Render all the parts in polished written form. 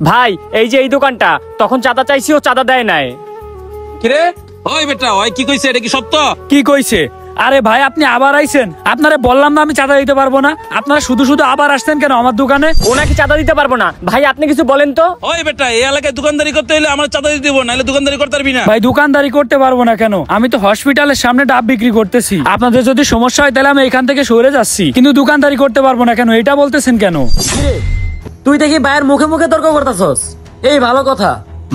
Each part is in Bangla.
ভাই এই যে এই দোকানটা, তখন চাঁদা চাইছি, ও চাঁদা দেয় নাই। কিরে ওই বেটা, ওই কি কইছে? এটা কি সত্য? কি কইছে? আরে ভাই আপনি আবার আইছেন? আপনারে বললাম না আমি চাঁদা দিতে পারবো না। আপনারা শুধু শুধু আবার আসছেন কেন আমার দোকানে? ও নাকি চাঁদা দিতে পারবো না। ভাই আপনি কিছু বলেন তো। ওই বেটা, এই এলাকায় দোকানদারি করতে হলে আমার চাঁদা দিতে দিব, নাহলে দোকানদারি করতে পারবি না। ভাই দোকানদারি করতে পারবো না কেন? আমি তো হসপিটালের সামনে ডাব বিক্রি করতেছি। আপনাদের যদি সমস্যা হয় তাহলে আমি এখান থেকে সরে যাচ্ছি, কিন্তু দোকানদারি করতে পারবো না কেন এটা বলতেছেন কেন? তুই দেখি ভাইয়ের মুখে মুখে তর্ক করতেছস, এই ভালো কথা।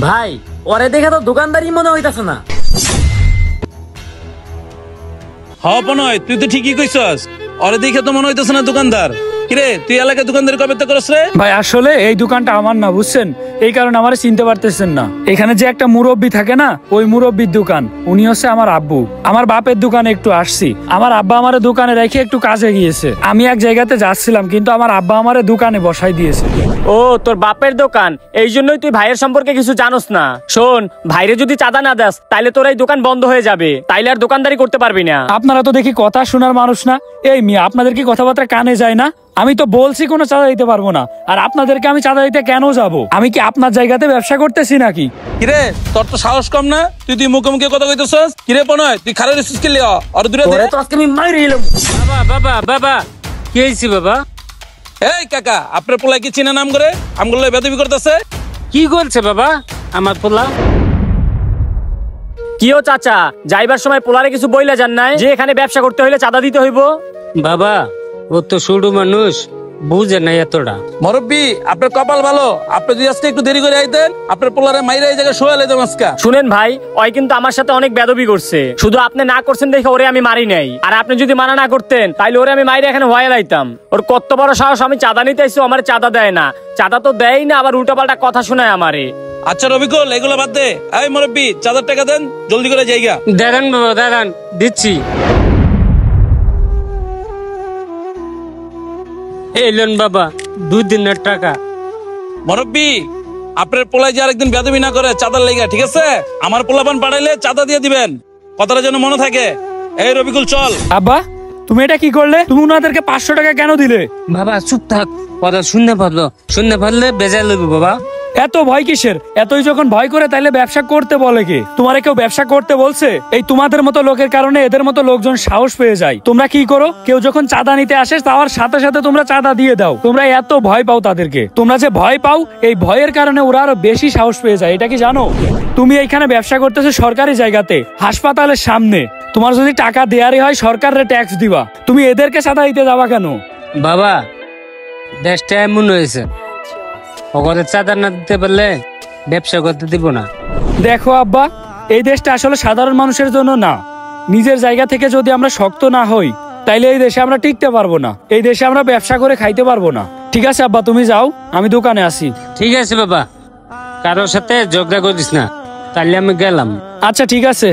ভাই ওরে দেখে তো দোকানদারি মনে হইতাছে না। নয়, তুই তো ঠিকই কইছস, ওরে দেখে তো মনে হইতেছে না দোকানদার। কিরে তুই এলাকায় দোকানদারি কবে তো করছ রে? ভাই আসলে এই দোকানটা আমার না, বুঝছেন? এই কারণে আমারে চিনতে পারতেছেন না। এখানে যে একটা মুরব্বি থাকে না, ওই মুরব্বির দোকান। উনি হচ্ছে আমার আব্বু। আমার বাপের দোকানে একটু আসছি। আমার আব্বা আমারে দোকানে রেখে একটু কাজে গিয়েছে। আমি এক জায়গাতে যাচ্ছিলাম, কিন্তু আমার আব্বা আমারে দোকানে বসাই দিয়েছে। ও তোর বাপের দোকান, এই জন্যই তুই ভাইয়ের সম্পর্কে কিছু জানোস না। শোন, ভাইরে যদি চাঁদা না দাস তাইলে তোর এই দোকান বন্ধ হয়ে যাবে, তাইলে আর দোকানদারি করতে পারবি না। আপনারা তো দেখি কথা শোনার মানুষ না। এই মিয়া, আপনাদের কি কথাবার্তা কানে যায় না? আমি তো বলছি কোনো চাঁদা দিতে পারবো না, আর আপনাদেরকে আমি চাঁদা দিতে কেন যাব? আমি কি আপনার জায়গাতে ব্যবসা করতেছি নাকি? কিরে তোর তো সাহস কম না? তুই মুখে মুখে কথা কইতেছস। কিরে পনয়, তুই খারাপ রিসিস কে লিয়া আর দূরে দে। ওরে তো আজকে আমি মাইরে এলাম। বাবা বাবা বাবা, কি হইছে বাবা? এই কাকা, আপনার পোলা কি চিনা নাম করে আমগুলো বেদবি করতেছে? কি করছে বাবা আমার পোলা? কিও চাচা, যাইবার সময় পোলারে কিছু বইলা যান নাই যে এখানে ব্যবসা করতে হইলে চাঁদা দিতে হইব? বাবা ও তো শুরু মানুষ, বুঝে নাই এতটা। মুরব্বি আপনার কপাল ভালো, আপনি যদি আজকে একটু দেরি করে আইতেন আপনার পোলারে মাইরা এই জায়গায় শোয়া লাইতাম আজকে। শুনেন ভাই, ওই কিন্তু আমার সাথে অনেক বেদবি করছে। শুধু আপনি না করছেন দেখে ওরে আমি মারি নাই, আর আপনি যদি মানা না করতেন তাইলে ওরে আমি মাইরে এখানে হয়ে লাইতাম। ওর কত বড় সাহস, আমি চাঁদা নিতে আইছি, আমার চাঁদা দেয় না। চাঁদা তো দেয় না, আবার উল্টাপাল্টা কথা শোনায় আমারে। আচ্ছা রবিকুল, এগুলো বাদ দে। এই মুরব্বি, 4000 টাকা দেন, জলদি করে জায়গা দাঁড়ান বাবা দাঁড়ান, দিচ্ছি। এলেন বাবা 2 দিনের টাকা। মুরব্বি, আপনার পোলাই যে আরেকদিন বেদবি না করে চাঁদার লেগা, ঠিক আছে? আমার পোলাপান পাঠাইলে চাঁদা দিয়ে দিবেন, কথাটা যেন মনে থাকে। এই রবিকুল চল। আব্বা তুমি এটা কি করলে? তুমি ওনাদেরকে 500 টাকা কেন দিলে? বাবা চুপ থাক, কথা শুনতে পারলে বেজায় লইব বাবা। এত ভয় কিসের? এতই যখন ভয় করে তাইলে ব্যবসা করতে বলে কে? তোমারে কেউ ব্যবসা করতে বলছে? এই তোমাদের মতো লোকের কারণে এদের মতো লোকজন সাহস পেয়ে যায়। তোমরা কি করো? কেউ যখন চাঁদা নিতে আসে তার সাথে সাথে তোমরা চাঁদা দিয়ে দাও। তোমরা এত ভয় পাও তাদেরকে। তোমরা যে ভয় পাও, এই ভয়ের কারণে ওরা আরো বেশি সাহস পেয়ে যায়। এটা কি জানো? তুমি এইখানে ব্যবসা করতেছো সরকারি জায়গাতে, হাসপাতালের সামনে। তোমার যদি টাকা দেয়ারই হয় সরকারের ট্যাক্স দিবা, তুমি এদেরকে চাঁদা দিতে যাবা কেন? বাবা দেশটা এমন হয়েছে, ওখানে চাঁদা না দিতে পারলে ব্যবসা করতে দিব না। দেখো আব্বা, এই দেশটা আসলে সাধারণ মানুষের জন্য না। নিজের জায়গা থেকে যদি আমরা শক্ত না হই তাইলে এই দেশে আমরা টিকতে পারবো না। এই দেশে আমরা ব্যবসা করে খাইতে পারবো না। ঠিক আছে আব্বা, তুমি যাও, আমি দোকানে আসি। ঠিক আছে বাবা, কারোর সাথে ঝগড়া করিস না, তাহলে আমি গেলাম। আচ্ছা ঠিক আছে।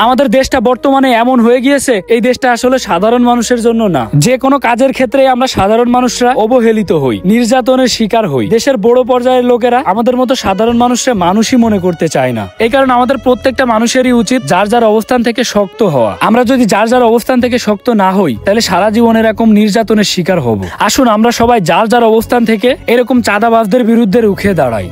আমাদের দেশটা বর্তমানে এমন হয়ে গিয়েছে, এই দেশটা আসলে সাধারণ মানুষের জন্য না। যে কোনো কাজের ক্ষেত্রে আমরা সাধারণ মানুষরা অবহেলিত হই, নির্যাতনের শিকার হই। দেশের বড় পর্যায়ের লোকেরা আমাদের মতো সাধারণ মানুষরা মানুষই মনে করতে চায় না। এই কারণে আমাদের প্রত্যেকটা মানুষেরই উচিত যার যার অবস্থান থেকে শক্ত হওয়া। আমরা যদি যার যার অবস্থান থেকে শক্ত না হই তাহলে সারা জীবন এরকম নির্যাতনের শিকার হব। আসুন আমরা সবাই যার যার অবস্থান থেকে এরকম চাঁদাবাজদের বিরুদ্ধে রুখে দাঁড়াই।